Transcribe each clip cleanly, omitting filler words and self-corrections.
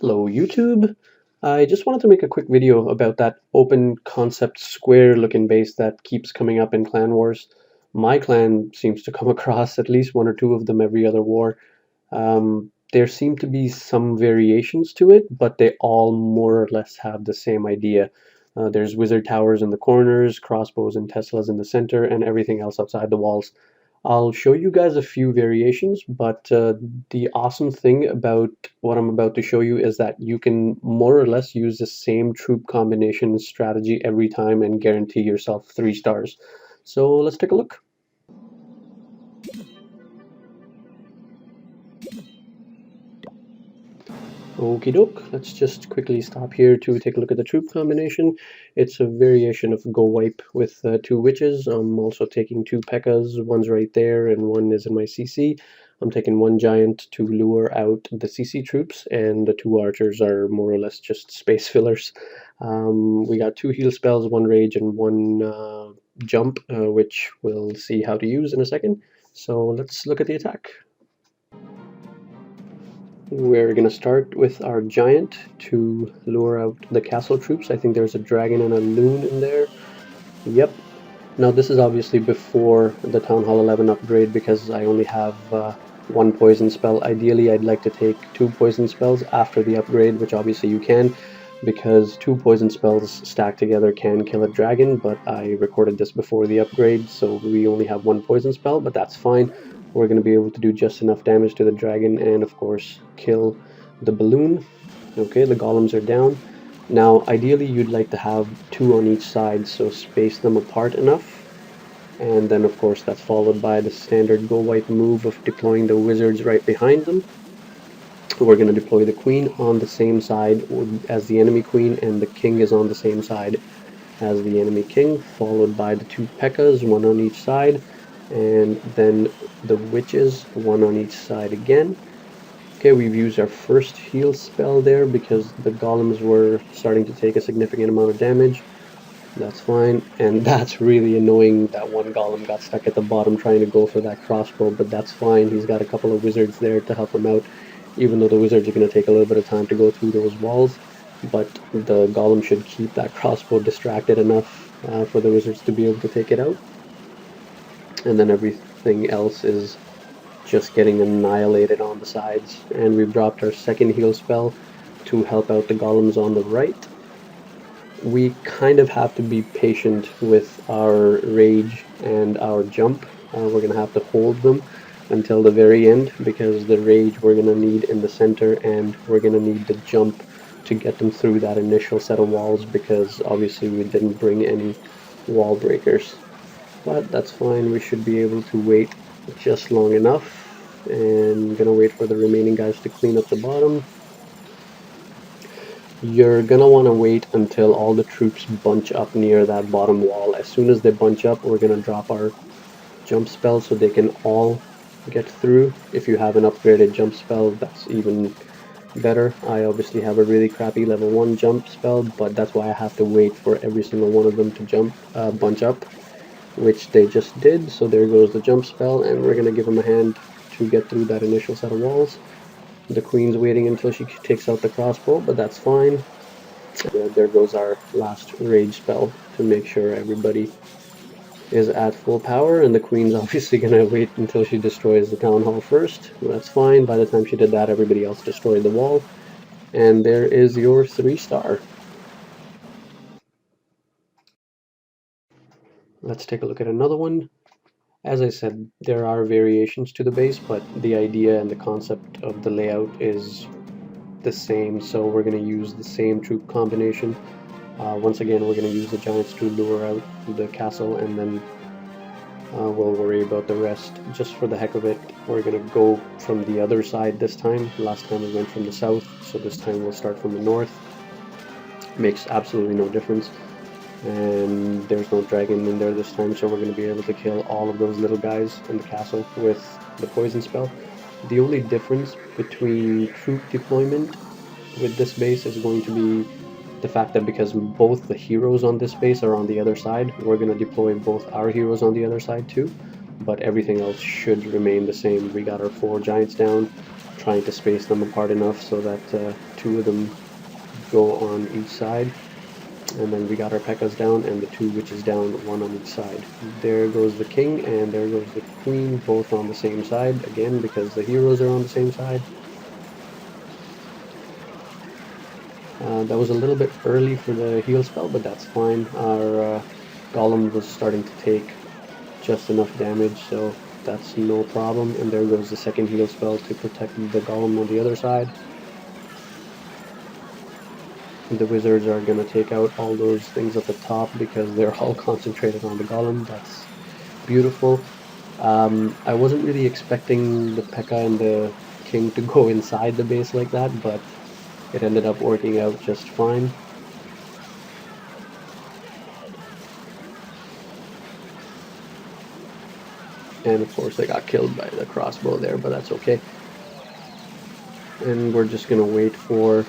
Hello YouTube! I just wanted to make a quick video about that open concept square looking base that keeps coming up in Clan Wars. My clan seems to come across at least one or two of them every other war. There seem to be some variations to it, but they all more or less have the same idea. There's wizard towers in the corners, crossbows and Teslas in the center, and everything else outside the walls. I'll show you guys a few variations, but the awesome thing about what I'm about to show you is that you can more or less use the same troop combination strategy every time and guarantee yourself 3 stars. So let's take a look. Okie doke, let's just quickly stop here to take a look at the troop combination. It's a variation of Go Wipe with 2 witches. I'm also taking 2 P.E.K.K.A.s, one's right there and one is in my CC. I'm taking 1 giant to lure out the CC troops, and the 2 archers are more or less just space fillers. We got 2 heal spells, 1 rage and 1 jump, which we'll see how to use in a second. So let's look at the attack. We're going to start with our giant to lure out the castle troops. I think there's a dragon and a loon in there. Yep. Now this is obviously before the Town Hall 11 upgrade because I only have 1 poison spell. Ideally I'd like to take 2 poison spells after the upgrade, which obviously you can, because 2 poison spells stacked together can kill a dragon, but I recorded this before the upgrade, so we only have 1 poison spell, but that's fine. We're going to be able to do just enough damage to the dragon and of course kill the balloon. Okay, the golems are down. Now ideally you'd like to have 2 on each side, so space them apart enough. And then of course that's followed by the standard Go White move of deploying the wizards right behind them. We're going to deploy the queen on the same side as the enemy queen, and the king is on the same side as the enemy king, followed by the 2 P.E.K.K.A.s, 1 on each side, and then the witches, 1 on each side again. Okay, we've used our first heal spell there because the golems were starting to take a significant amount of damage. That's fine, and that's really annoying that one golem got stuck at the bottom trying to go for that crossbow, but that's fine. He's got a couple of wizards there to help him out, even though the wizards are going to take a little bit of time to go through those walls, but the golem should keep that crossbow distracted enough for the wizards to be able to take it out. And then everything else is just getting annihilated on the sides. And we've dropped our second heal spell to help out the golems on the right. We kind of have to be patient with our rage and our jump. We're going to have to hold them until the very end because the rage we're going to need in the center, and we're going to need the jump to get them through that initial set of walls because obviously we didn't bring any wall breakers. But that's fine, we should be able to wait just long enough. And I'm going to wait for the remaining guys to clean up the bottom. You're gonna want to wait until all the troops bunch up near that bottom wall. As soon as they bunch up, we're gonna drop our jump spell so they can all get through. If you have an upgraded jump spell, that's even better. I obviously have a really crappy level 1 jump spell, but that's why I have to wait for every single one of them to bunch up, which they just did. So there goes the jump spell, and we're gonna give them a hand to get through that initial set of walls. The queen's waiting until she takes out the crossbow, but that's fine. There goes our last rage spell to make sure everybody is at full power, and the queen's obviously gonna wait until she destroys the town hall first. That's fine. By the time she did that, everybody else destroyed the wall, and there is your 3-star. Let's take a look at another one. As I said, there are variations to the base, but the idea and the concept of the layout is the same, so we're going to use the same troop combination. Once again, we're going to use the giants to lure out the castle, and then we'll worry about the rest. Just for the heck of it, we're going to go from the other side this time. Last time we went from the south, so this time we'll start from the north. Makes absolutely no difference. And there's no dragon in there this time, so we're going to be able to kill all of those little guys in the castle with the poison spell. The only difference between troop deployment with this base is going to be the fact that because both the heroes on this base are on the other side, we're going to deploy both our heroes on the other side too, but everything else should remain the same. We got our 4 giants down, trying to space them apart enough so that two of them go on each side. And then we got our P.E.K.K.A.s down and the two witches down, one on each side. There goes the king and there goes the queen, both on the same side, again because the heroes are on the same side. That was a little bit early for the heal spell, but that's fine. Our golem was starting to take just enough damage, so that's no problem. And there goes the second heal spell to protect the golem on the other side. The wizards are going to take out all those things at the top because they're all concentrated on the golem. That's beautiful. I wasn't really expecting the P.E.K.K.A. and the king to go inside the base like that, but it ended up working out just fine. And of course they got killed by the crossbow there, but that's okay. And we're just going to wait for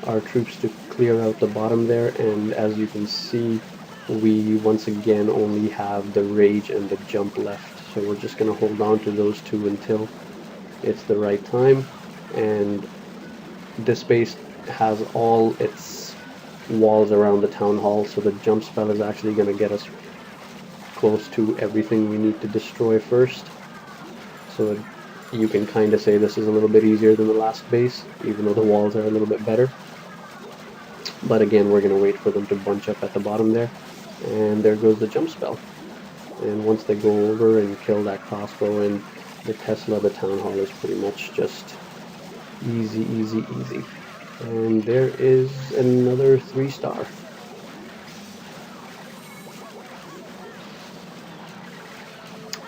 our troops to clear out the bottom there, and as you can see, we once again only have the rage and the jump left, so we're just going to hold on to those two until it's the right time. And this base has all its walls around the town hall, so the jump spell is actually going to get us close to everything we need to destroy first, so you can kind of say this is a little bit easier than the last base, even though the walls are a little bit better. But again, we're going to wait for them to bunch up at the bottom there. And there goes the jump spell. And once they go over and kill that crossbow and the Tesla, the town hall is pretty much just easy, easy, easy. And there is another 3-star.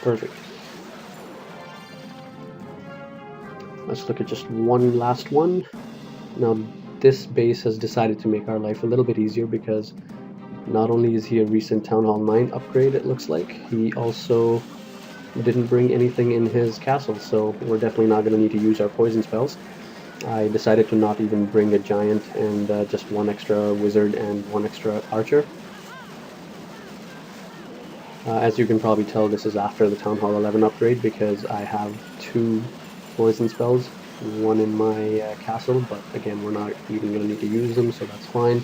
Perfect. Let's look at just one last one. Now, this base has decided to make our life a little bit easier because not only is he a recent Town Hall 9 upgrade, it looks like, he also didn't bring anything in his castle, so we're definitely not going to need to use our poison spells. I decided to not even bring a giant and just one extra wizard and one extra archer. As you can probably tell, this is after the Town Hall 11 upgrade because I have 2 poison spells, one in my castle, but again, we're not even going to need to use them, so that's fine.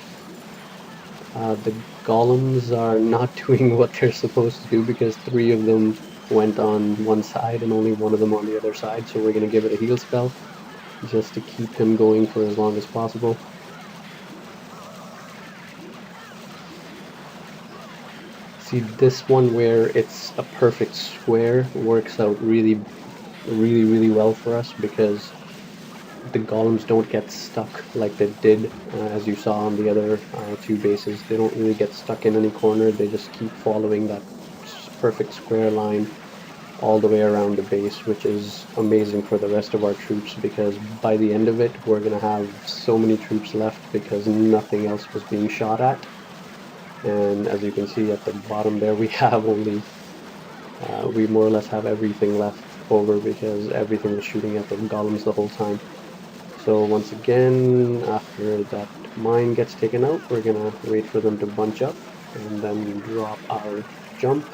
The golems are not doing what they're supposed to do because 3 of them went on one side and only 1 of them on the other side, so we're going to give it a heal spell just to keep him going for as long as possible. See, this one where it's a perfect square works out really well for us because the golems don't get stuck like they did as you saw on the other 2 bases. They don't really get stuck in any corner, they just keep following that perfect square line all the way around the base, which is amazing for the rest of our troops because by the end of it we're going to have so many troops left because nothing else was being shot at. And as you can see at the bottom there, we have only we more or less have everything left over because everything was shooting at the golems the whole time. So once again, after that mine gets taken out, we're gonna wait for them to bunch up and then drop our jump.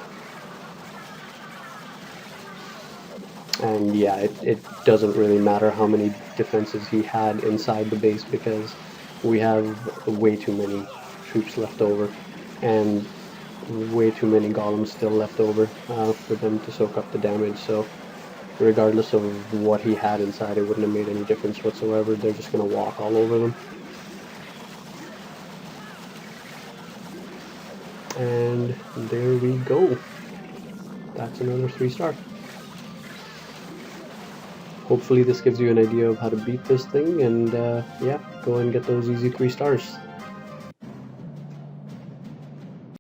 And yeah, it doesn't really matter how many defenses he had inside the base because we have way too many troops left over and way too many golems still left over for them to soak up the damage, so regardless of what he had inside, it wouldn't have made any difference whatsoever. They're just going to walk all over them. And there we go. That's another 3-star. Hopefully this gives you an idea of how to beat this thing, and yeah, go and get those easy 3 stars.